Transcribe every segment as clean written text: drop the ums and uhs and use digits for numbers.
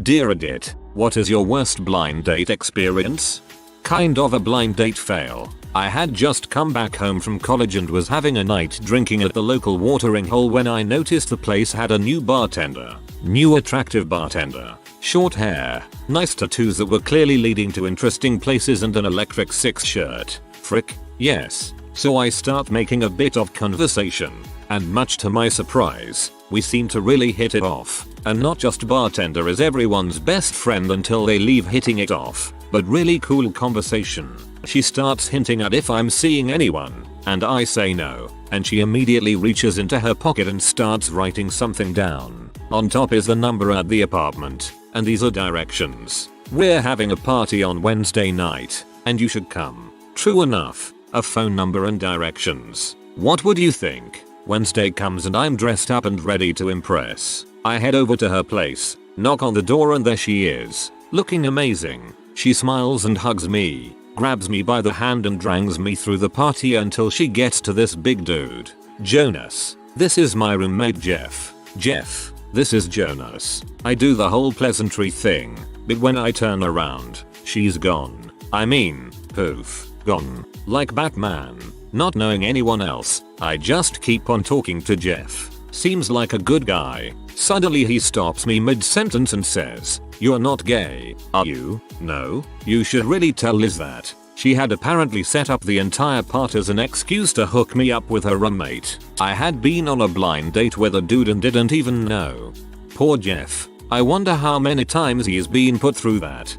Dear Reddit, what is your worst blind date experience? Kind of a blind date fail. I had just come back home from college and was having a night drinking at the local watering hole when I noticed the place had a new bartender. New attractive bartender. Short hair, nice tattoos that were clearly leading to interesting places and an electric six shirt. Frick, yes. So I start making a bit of conversation. And much to my surprise, we seem to really hit it off. And not just bartender is everyone's best friend until they leave hitting it off, but really cool conversation. She starts hinting at if I'm seeing anyone, and I say no, and she immediately reaches into her pocket and starts writing something down. On top is the number at the apartment, and these are directions. We're having a party on Wednesday night, and you should come. True enough, a phone number and directions. What would you think? Wednesday comes and I'm dressed up and ready to impress. I head over to her place, knock on the door, and there she is, looking amazing. She smiles and hugs me, grabs me by the hand and drags me through the party until she gets to this big dude. Jonas. This is my roommate Jeff. Jeff. This is Jonas. I do the whole pleasantry thing, but when I turn around, she's gone. I mean, poof, gone. Like Batman. Not knowing anyone else, I just keep on talking to Jeff. Seems like a good guy. Suddenly he stops me mid-sentence and says, "You're not gay, are you?" No. You should really tell Liz that. She had apparently set up the entire part as an excuse to hook me up with her roommate. I had been on a blind date with a dude and didn't even know. Poor Jeff. I wonder how many times he's been put through that.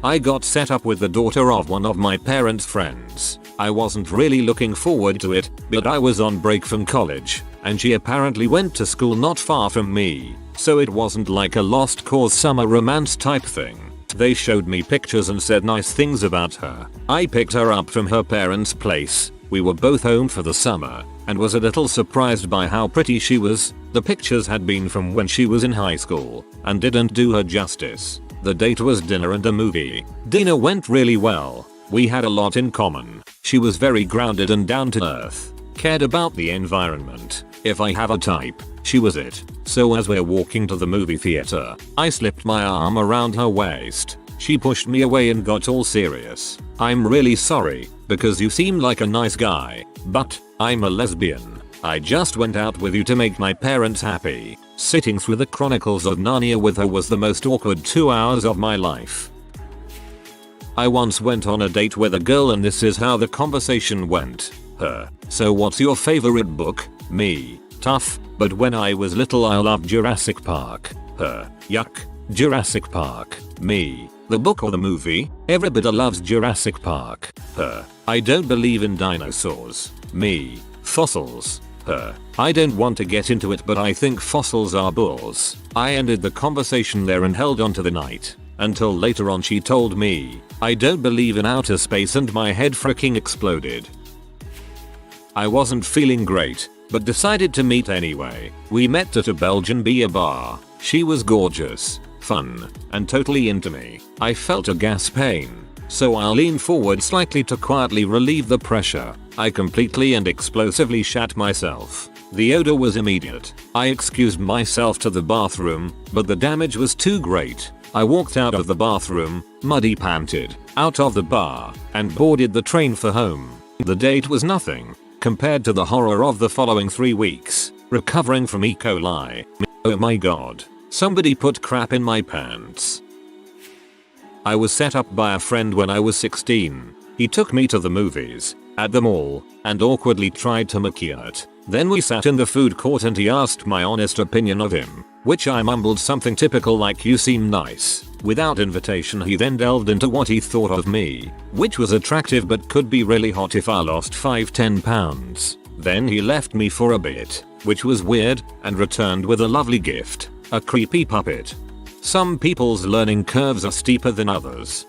I got set up with the daughter of one of my parents' friends. I wasn't really looking forward to it, but I was on break from college, and she apparently went to school not far from me, so it wasn't like a lost cause summer romance type thing. They showed me pictures and said nice things about her. I picked her up from her parents' place. We were both home for the summer, and was a little surprised by how pretty she was. The pictures had been from when she was in high school, and didn't do her justice. The date was dinner and a movie. Dinner went really well. We had a lot in common. She was very grounded and down to earth. Cared about the environment. If I have a type, she was it. So as we're walking to the movie theater, I slipped my arm around her waist. She pushed me away and got all serious. "I'm really sorry, because you seem like a nice guy, but I'm a lesbian. I just went out with you to make my parents happy." Sitting through the Chronicles of Narnia with her was the most awkward 2 hours of my life. I once went on a date with a girl and this is how the conversation went. Her. "So what's your favorite book?" Me. "Tough, but when I was little I loved Jurassic Park." Her. "Yuck. Jurassic Park." Me. "The book or the movie?" "Everybody loves Jurassic Park." Her. "I don't believe in dinosaurs." Me. "Fossils." Her. "I don't want to get into it but I think fossils are bulls." I ended the conversation there and held on to the night. Until later on she told me, "I don't believe in outer space," and my head freaking exploded. I wasn't feeling great, but decided to meet anyway. We met at a Belgian beer bar. She was gorgeous, fun, and totally into me. I felt a gas pain, so I leaned forward slightly to quietly relieve the pressure. I completely and explosively shat myself. The odor was immediate. I excused myself to the bathroom, but the damage was too great. I walked out of the bathroom, muddy panted, out of the bar, and boarded the train for home. The date was nothing compared to the horror of the following 3 weeks, recovering from E. coli. Oh my god. Somebody put crap in my pants. I was set up by a friend when I was 16. He took me to the movies, at the mall, and awkwardly tried to maquillate. Then we sat in the food court and he asked my honest opinion of him, which I mumbled something typical like "you seem nice." Without invitation he then delved into what he thought of me, which was attractive but could be really hot if I lost 5-10 pounds. Then he left me for a bit, which was weird, and returned with a lovely gift, a creepy puppet. Some people's learning curves are steeper than others.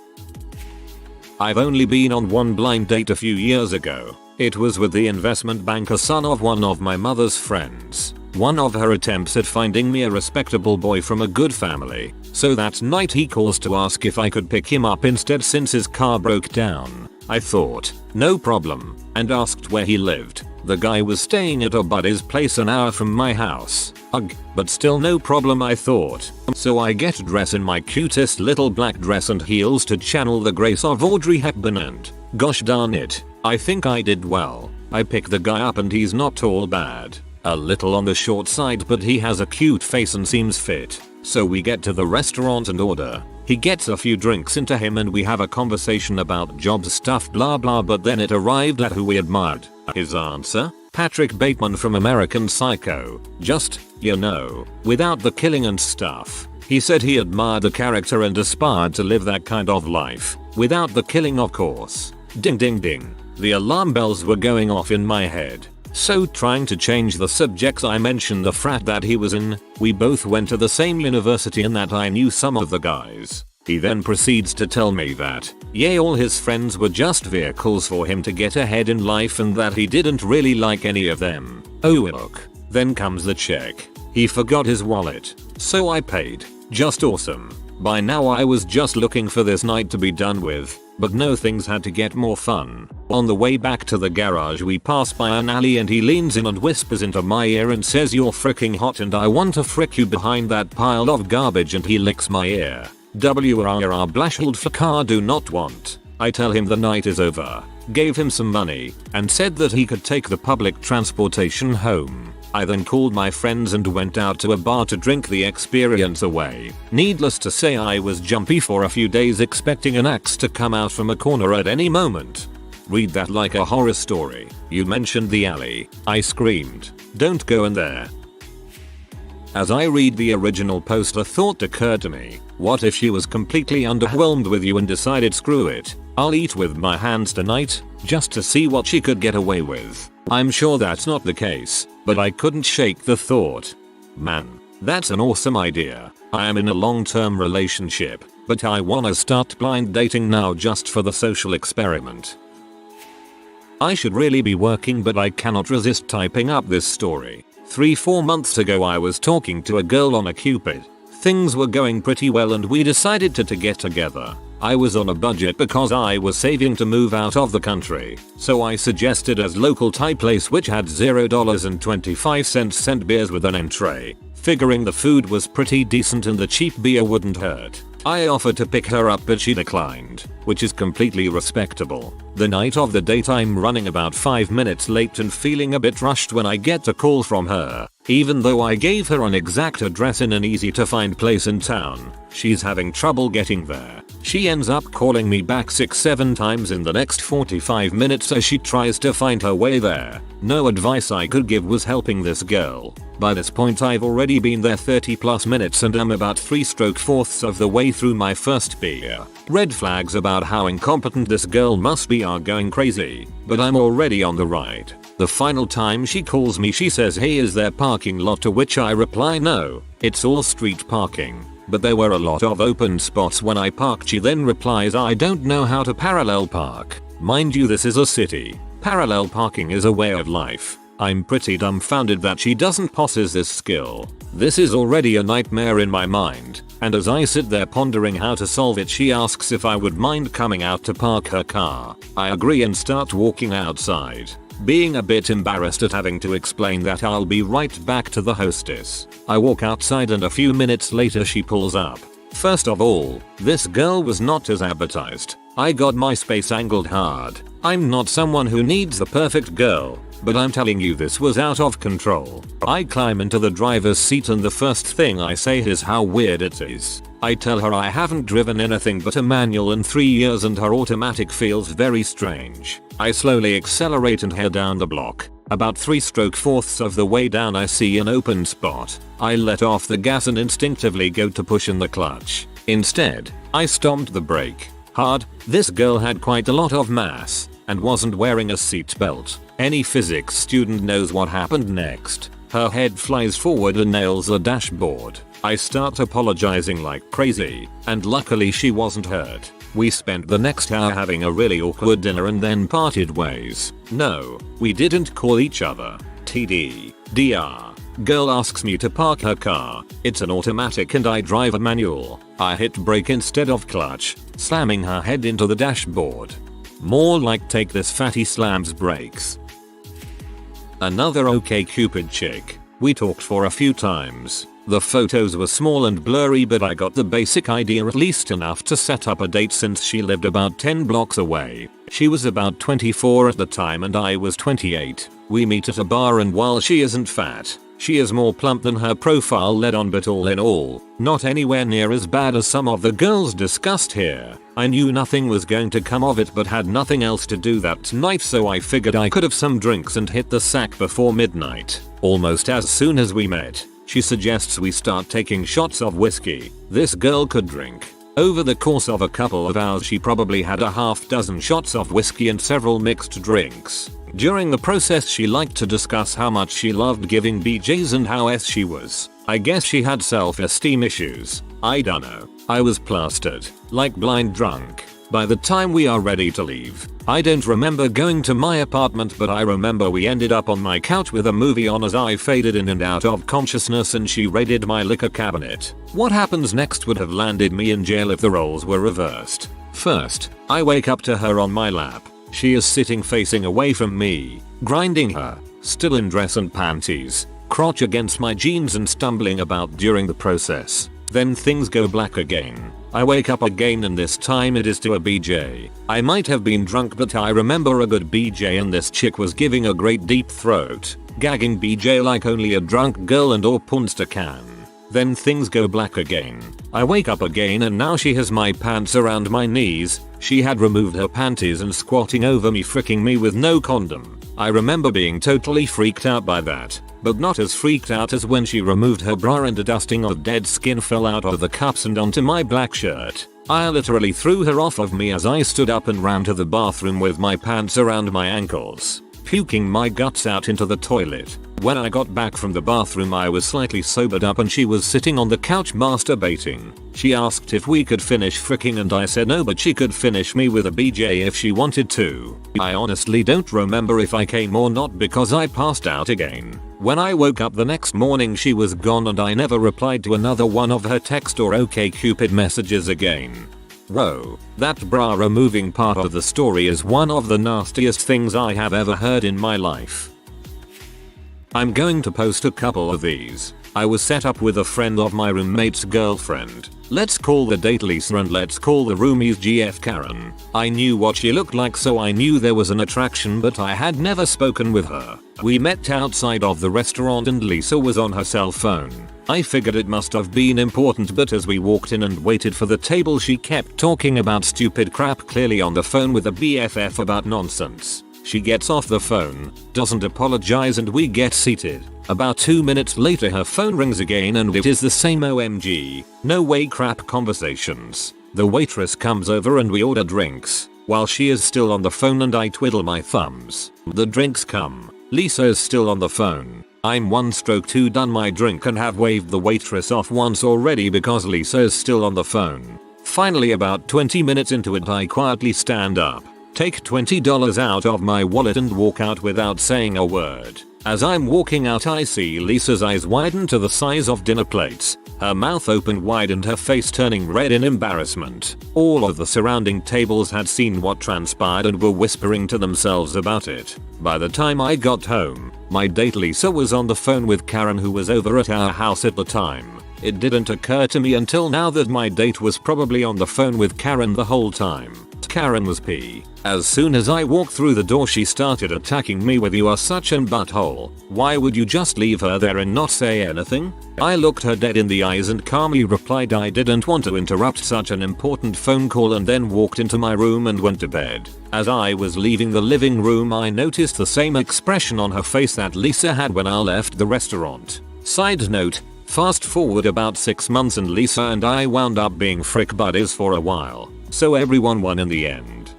I've only been on one blind date a few years ago. It was with the investment banker son of one of my mother's friends. One of her attempts at finding me a respectable boy from a good family. So that night he calls to ask if I could pick him up instead since his car broke down. I thought, no problem, and asked where he lived. The guy was staying at a buddy's place an hour from my house. Ugh, but still no problem I thought. So I get dressed in my cutest little black dress and heels to channel the grace of Audrey Hepburn and, gosh darn it, I think I did well. I pick the guy up and he's not all bad. A little on the short side but he has a cute face and seems fit. So we get to the restaurant and order. He gets a few drinks into him and we have a conversation about job stuff blah blah, but then it arrived at who we admired. His answer? Patrick Bateman from American Psycho. Just, you know, without the killing and stuff. He said he admired the character and aspired to live that kind of life. Without the killing of course. Ding ding ding. The alarm bells were going off in my head. So trying to change the subjects I mentioned the frat that he was in. We both went to the same university and that I knew some of the guys. He then proceeds to tell me that, yeah, all his friends were just vehicles for him to get ahead in life and that he didn't really like any of them. Oh look. Then comes the check. He forgot his wallet. So I paid. Just awesome. By now I was just looking for this night to be done with. But no, things had to get more fun. On the way back to the garage we pass by an alley and he leans in and whispers into my ear and says, "You're freaking hot and I want to frick you behind that pile of garbage," and he licks my ear. WRR blashed for car do not want. I tell him the night is over, gave him some money, and said that he could take the public transportation home. I then called my friends and went out to a bar to drink the experience away. Needless to say I was jumpy for a few days expecting an axe to come out from a corner at any moment. Read that like a horror story. You mentioned the alley. I screamed. Don't go in there. As I read the original post a thought occurred to me. What if she was completely underwhelmed with you and decided screw it, I'll eat with my hands tonight, just to see what she could get away with? I'm sure that's not the case, but I couldn't shake the thought. Man, that's an awesome idea. I am in a long-term relationship, but I wanna start blind dating now just for the social experiment. I should really be working but I cannot resist typing up this story. 3-4 months ago I was talking to a girl on OkCupid. Things were going pretty well and we decided to get together. I was on a budget because I was saving to move out of the country, so I suggested a local Thai place which had $0.25 sent beers with an entree, figuring the food was pretty decent and the cheap beer wouldn't hurt. I offered to pick her up but she declined, which is completely respectable. The night of the date I'm running about 5 minutes late and feeling a bit rushed when I get a call from her. Even though I gave her an exact address in an easy to find place in town, she's having trouble getting there. She ends up calling me back 6-7 times in the next 45 minutes as she tries to find her way there. No advice I could give was helping this girl. By this point I've already been there 30+ minutes and am about 3/4 of the way through my first beer. Red flags about how incompetent this girl must be are going crazy, but I'm already on the ride. The final time she calls me she says, "Hey, is there parking lot?" to which I reply, "No, it's all street parking." But there were a lot of open spots when I parked. She then replies, "I don't know how to parallel park." Mind you, this is a city. Parallel parking is a way of life. I'm pretty dumbfounded that she doesn't possess this skill. This is already a nightmare in my mind, and as I sit there pondering how to solve it she asks if I would mind coming out to park her car. I agree and start walking outside, being a bit embarrassed at having to explain that I'll be right back to the hostess. I walk outside and a few minutes later she pulls up. First of all, this girl was not as advertised. I got my space angled hard. I'm not someone who needs the perfect girl, but I'm telling you this was out of control. I climb into the driver's seat and the first thing I say is how weird it is. I tell her I haven't driven anything but a manual in 3 years and her automatic feels very strange. I slowly accelerate and head down the block. About 3/4 of the way down I see an open spot. I let off the gas and instinctively go to push in the clutch. Instead, I stomped the brake hard. This girl had quite a lot of mass and wasn't wearing a seatbelt. Any physics student knows what happened next. Her head flies forward and nails the dashboard. I start apologizing like crazy, and luckily she wasn't hurt. We spent the next hour having a really awkward dinner and then parted ways. No, we didn't call each other. TD. Girl asks me to park her car. It's an automatic and I drive a manual. I hit brake instead of clutch, slamming her head into the dashboard. More like take this fatty slams brakes. Another OkCupid chick. We talked for a few times. The photos were small and blurry, but I got the basic idea, at least enough to set up a date since she lived about 10 blocks away. She was about 24 at the time and I was 28. We meet at a bar, and while she isn't fat, she is more plump than her profile led on, but all in all, not anywhere near as bad as some of the girls discussed here. I knew nothing was going to come of it but had nothing else to do that night, so I figured I could have some drinks and hit the sack before midnight. Almost as soon as we met, she suggests we start taking shots of whiskey. This girl could drink. Over the course of a couple of hours she probably had a half dozen shots of whiskey and several mixed drinks. During the process she liked to discuss how much she loved giving BJs and how she was. I guess she had self-esteem issues. I dunno. I was plastered, like blind drunk. By the time we are ready to leave, I don't remember going to my apartment, but I remember we ended up on my couch with a movie on as I faded in and out of consciousness and she raided my liquor cabinet. What happens next would have landed me in jail if the roles were reversed. First, I wake up to her on my lap. She is sitting facing away from me, grinding her, still in dress and panties, crotch against my jeans and stumbling about during the process. Then things go black again. I wake up again and this time it is to a BJ. I might have been drunk, but I remember a good BJ and this chick was giving a great deep throat, gagging BJ like only a drunk girl and or punster can. Then things go black again. I wake up again and now she has my pants around my knees. She had removed her panties and squatting over me, fricking me with no condom. I remember being totally freaked out by that, but not as freaked out as when she removed her bra and a dusting of dead skin fell out of the cups and onto my black shirt. I literally threw her off of me as I stood up and ran to the bathroom with my pants around my ankles, puking my guts out into the toilet. When I got back from the bathroom I was slightly sobered up and she was sitting on the couch masturbating. She asked if we could finish fricking and I said no, but she could finish me with a BJ if she wanted to. I honestly don't remember if I came or not because I passed out again. When I woke up the next morning she was gone and I never replied to another one of her text or OkCupid messages again. Whoa, that bra removing part of the story is one of the nastiest things I have ever heard in my life. I'm going to post a couple of these. I was set up with a friend of my roommate's girlfriend. Let's call the date Lisa and let's call the roomies GF Karen. I knew what she looked like, so I knew there was an attraction, but I had never spoken with her. We met outside of the restaurant and Lisa was on her cell phone. I figured it must have been important, but as we walked in and waited for the table she kept talking about stupid crap, clearly on the phone with a BFF about nonsense. She gets off the phone, doesn't apologize, and we get seated. About 2 minutes later her phone rings again and it is the same OMG, no way crap conversations. The waitress comes over and we order drinks, while she is still on the phone and I twiddle my thumbs. The drinks come. Lisa is still on the phone. I'm one stroke too done my drink and have waved the waitress off once already because Lisa is still on the phone. Finally, about 20 minutes into it, I quietly stand up, take $20 out of my wallet and walk out without saying a word. As I'm walking out I see Lisa's eyes widen to the size of dinner plates, her mouth opened wide and her face turning red in embarrassment. All of the surrounding tables had seen what transpired and were whispering to themselves about it. By the time I got home, my date Lisa was on the phone with Karen, who was over at our house at the time. It didn't occur to me until now that my date was probably on the phone with Karen the whole time. Karen was P. As soon as I walked through the door she started attacking me with "You are such an butthole. Why would you just leave her there and not say anything?" I looked her dead in the eyes and calmly replied I didn't want to interrupt such an important phone call, and then walked into my room and went to bed. As I was leaving the living room I noticed the same expression on her face that Lisa had when I left the restaurant. Side note, fast forward about 6 months and Lisa and I wound up being frick buddies for a while. So everyone won in the end.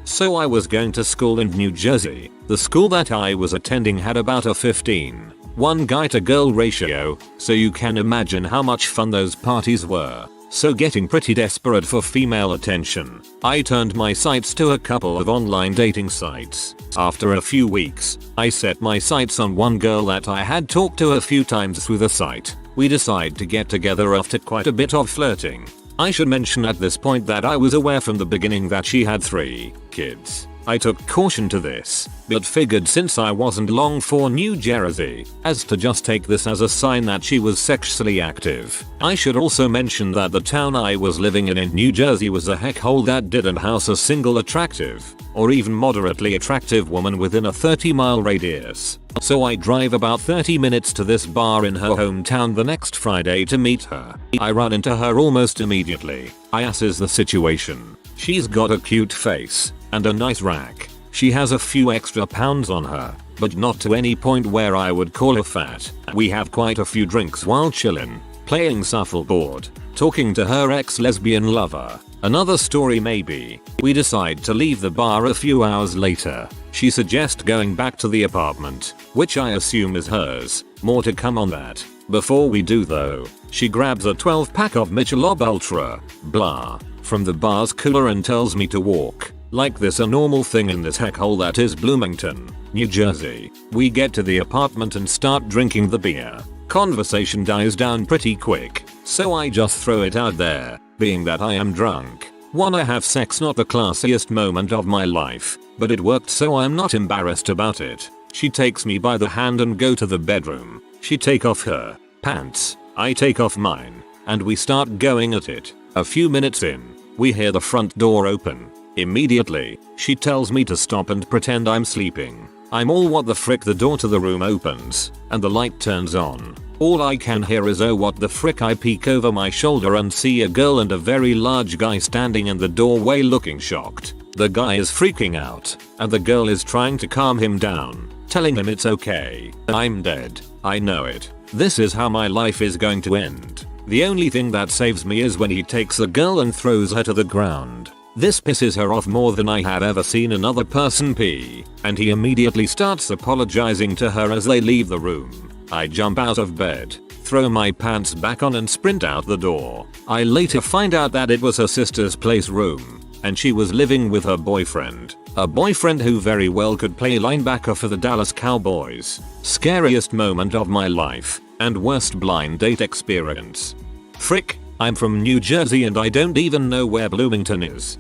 So I was going to school in New Jersey. The school that I was attending had about a 15:1 guy to girl ratio, so you can imagine how much fun those parties were. So getting pretty desperate for female attention, I turned my sights to a couple of online dating sites. After a few weeks, I set my sights on one girl that I had talked to a few times through the site. We decided to get together after quite a bit of flirting. I should mention at this point that I was aware from the beginning that she had 3 kids. I took caution to this, but figured since I wasn't long for New Jersey, as to just take this as a sign that she was sexually active. I should also mention that the town I was living in New Jersey was a heckhole that didn't house a single attractive, or even moderately attractive woman within a 30-mile radius. So I drive about 30 minutes to this bar in her hometown the next Friday to meet her. I run into her almost immediately. I assess the situation. She's got a cute face and a nice rack. She has a few extra pounds on her, but not to any point where I would call her fat. We have quite a few drinks while chillin', playing shuffleboard, talking to her ex-lesbian lover. Another story maybe. We decide to leave the bar a few hours later. She suggests going back to the apartment, which I assume is hers. More to come on that. Before we do though, she grabs a 12-pack of Michelob Ultra, blah, from the bar's cooler and tells me to walk. Like this a normal thing in this heckhole that is Bloomington, New Jersey. We get to the apartment and start drinking the beer. Conversation dies down pretty quick, so I just throw it out there, being that I am drunk. Wanna have sex, not the classiest moment of my life, but it worked so I'm not embarrassed about it. She takes me by the hand and go to the bedroom. She take off her pants, I take off mine, and we start going at it. A few minutes in, we hear the front door open. Immediately, she tells me to stop and pretend I'm sleeping. I'm all what the frick, the door to the room opens, and the light turns on. All I can hear is oh what the frick. I peek over my shoulder and see a girl and a very large guy standing in the doorway looking shocked. The guy is freaking out, and the girl is trying to calm him down, telling him it's okay. I'm dead. I know it. This is how my life is going to end. The only thing that saves me is when he takes the girl and throws her to the ground. This pisses her off more than I have ever seen another person pee, and he immediately starts apologizing to her as they leave the room. I jump out of bed, throw my pants back on and sprint out the door. I later find out that it was her sister's playroom, and she was living with her boyfriend. A boyfriend who very well could play linebacker for the Dallas Cowboys. Scariest moment of my life, and worst blind date experience. Frick, I'm from New Jersey and I don't even know where Bloomington is.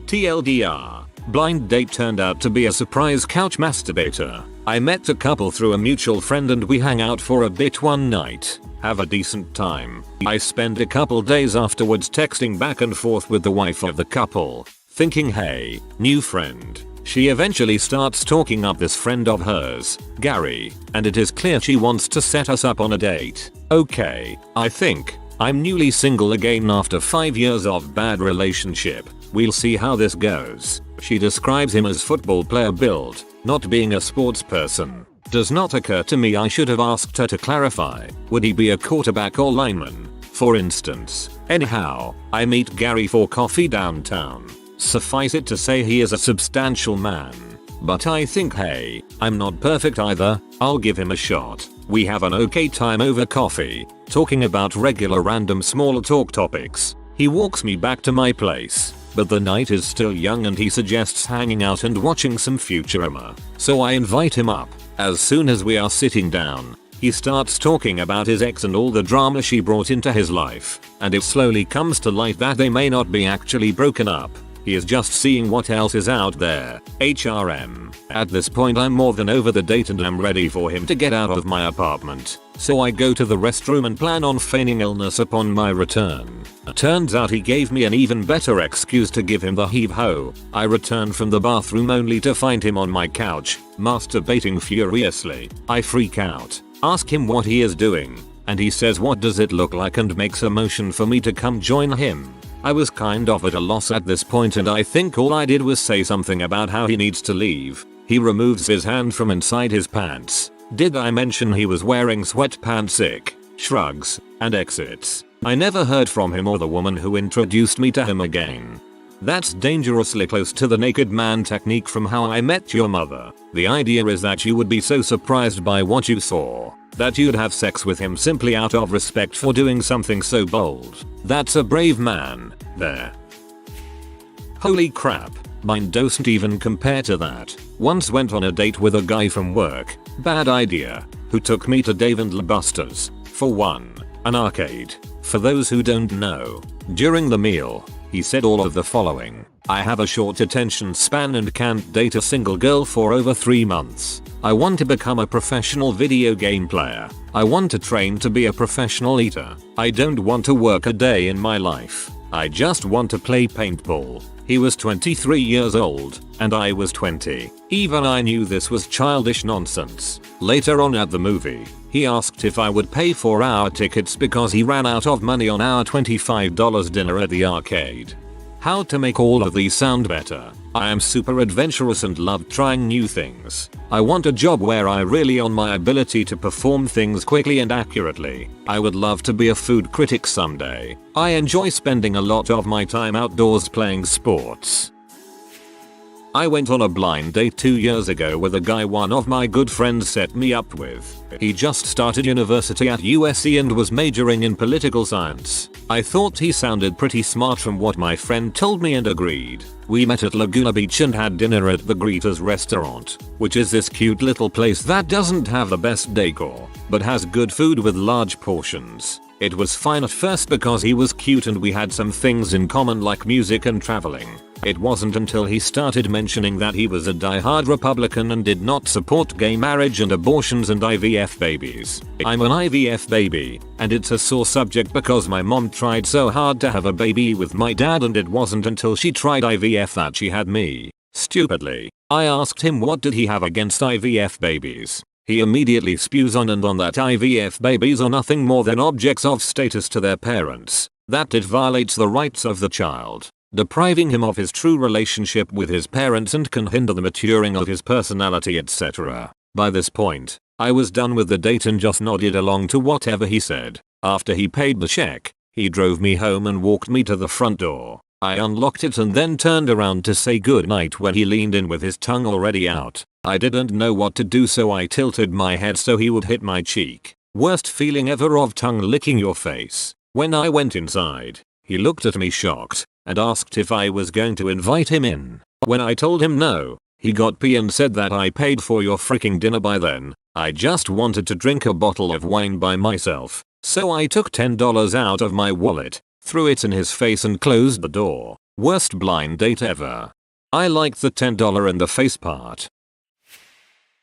TLDR, blind date turned out to be a surprise couch masturbator. I met a couple through a mutual friend and we hang out for a bit one night. Have a decent time. I spend a couple days afterwards texting back and forth with the wife of the couple, thinking hey, new friend. She eventually starts talking up this friend of hers, Gary, and it is clear she wants to set us up on a date. Okay, I think. I'm newly single again after 5 years of bad relationship. We'll see how this goes. She describes him as football player build, not being a sports person. Does not occur to me I should have asked her to clarify. Would he be a quarterback or lineman, for instance? Anyhow, I meet Gary for coffee downtown. Suffice it to say he is a substantial man. But I think hey, I'm not perfect either, I'll give him a shot. We have an okay time over coffee, talking about regular random small talk topics. He walks me back to my place, but the night is still young and he suggests hanging out and watching some Futurama. So I invite him up. As soon as we are sitting down, he starts talking about his ex and all the drama she brought into his life, and it slowly comes to light that they may not be actually broken up. He is just seeing what else is out there. HRM. At this point I'm more than over the date and I'm ready for him to get out of my apartment. So I go to the restroom and plan on feigning illness upon my return. Turns out he gave me an even better excuse to give him the heave-ho. I return from the bathroom only to find him on my couch, masturbating furiously. I freak out, ask him what he is doing, and he says what does it look like and makes a motion for me to come join him. I was kind of at a loss at this point and I think all I did was say something about how he needs to leave. He removes his hand from inside his pants. Did I mention he was wearing sweatpants? Shrugs, and exits. I never heard from him or the woman who introduced me to him again. That's dangerously close to the naked man technique from How I Met Your Mother. The idea is that you would be so surprised by what you saw that you'd have sex with him simply out of respect for doing something so bold. That's a brave man, there. Holy crap, mine doesn't even compare to that. Once went on a date with a guy from work, bad idea, who took me to Dave & Buster's, for one, an arcade. For those who don't know, during the meal, he said all of the following. I have a short attention span and can't date a single girl for over 3 months. I want to become a professional video game player. I want to train to be a professional eater. I don't want to work a day in my life. I just want to play paintball. He was 23 years old, and I was 20. Even I knew this was childish nonsense. Later on at the movie, he asked if I would pay for our tickets because he ran out of money on our $25 dinner at the arcade. How to make all of these sound better. I am super adventurous and love trying new things. I want a job where I rely on my ability to perform things quickly and accurately. I would love to be a food critic someday. I enjoy spending a lot of my time outdoors playing sports. I went on a blind date 2 years ago with a guy one of my good friends set me up with. He just started university at USC and was majoring in political science. I thought he sounded pretty smart from what my friend told me and agreed. We met at Laguna Beach and had dinner at the Greeters restaurant, which is this cute little place that doesn't have the best decor, but has good food with large portions. It was fine at first because he was cute and we had some things in common like music and traveling. It wasn't until he started mentioning that he was a die-hard Republican and did not support gay marriage and abortions and IVF babies. I'm an IVF baby, and it's a sore subject because my mom tried so hard to have a baby with my dad and it wasn't until she tried IVF that she had me. Stupidly, I asked him what did he have against IVF babies. He immediately spews on and on that IVF babies are nothing more than objects of status to their parents, that it violates the rights of the child, depriving him of his true relationship with his parents and can hinder the maturing of his personality, etc. By this point, I was done with the date and just nodded along to whatever he said. After he paid the check, he drove me home and walked me to the front door. I unlocked it and then turned around to say goodnight when he leaned in with his tongue already out. I didn't know what to do, so I tilted my head so he would hit my cheek. Worst feeling ever of tongue licking your face. When I went inside, he looked at me shocked and asked if I was going to invite him in. When I told him no, he got pee and said that I paid for your freaking dinner by then. I just wanted to drink a bottle of wine by myself, so I took $10 out of my wallet, threw it in his face and closed the door. Worst blind date ever. I liked the $10 in the face part.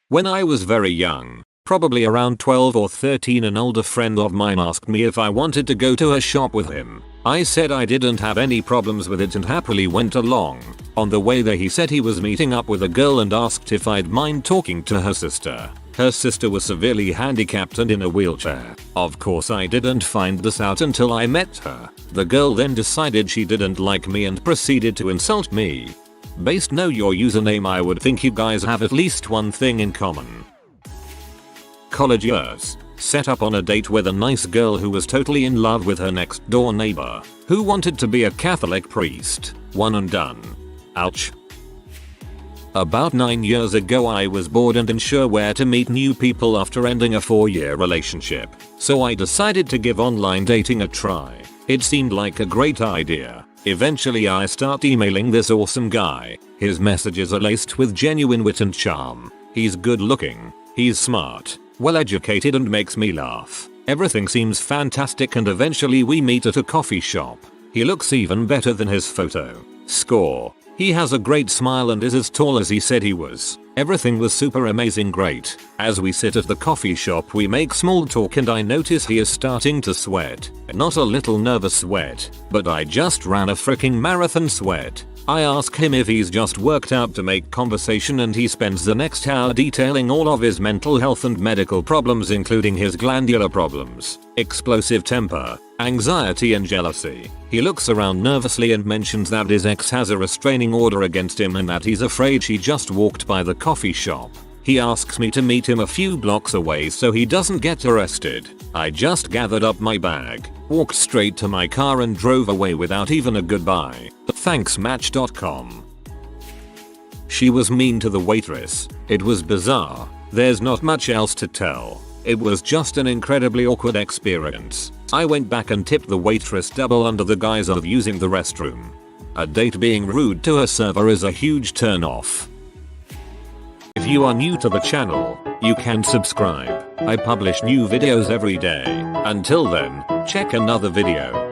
When I was very young, probably around 12 or 13, an older friend of mine asked me if I wanted to go to a shop with him. I said I didn't have any problems with it and happily went along. On the way there he said he was meeting up with a girl and asked if I'd mind talking to her sister. Her sister was severely handicapped and in a wheelchair. Of course I didn't find this out until I met her. The girl then decided she didn't like me and proceeded to insult me. Based on your username, I would think you guys have at least one thing in common. College years. Set up on a date with a nice girl who was totally in love with her next door neighbor, who wanted to be a Catholic priest. One and done. Ouch. About 9 years ago I was bored and unsure where to meet new people after ending a 4-year relationship, so I decided to give online dating a try. It seemed like a great idea. Eventually I start emailing this awesome guy. His messages are laced with genuine wit and charm. He's good looking, he's smart, well educated and makes me laugh. Everything seems fantastic and eventually we meet at a coffee shop. He looks even better than his photo. Score. He has a great smile and is as tall as he said he was. Everything was super amazing great. As we sit at the coffee shop we make small talk and I notice he is starting to sweat. Not a little nervous sweat, but I just ran a freaking marathon sweat. I ask him if he's just worked out to make conversation and he spends the next hour detailing all of his mental health and medical problems, including his glandular problems, explosive temper, anxiety and jealousy. He looks around nervously and mentions that his ex has a restraining order against him and that he's afraid she just walked by the coffee shop. He asks me to meet him a few blocks away so he doesn't get arrested. I just gathered up my bag, walked straight to my car and drove away without even a goodbye. Thanks Match.com. She was mean to the waitress. It was bizarre. There's not much else to tell. It was just an incredibly awkward experience. I went back and tipped the waitress double under the guise of using the restroom. A date being rude to her server is a huge turn off. If you are new to the channel, you can subscribe. I publish new videos every day. Until then, check another video.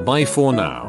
Bye for now.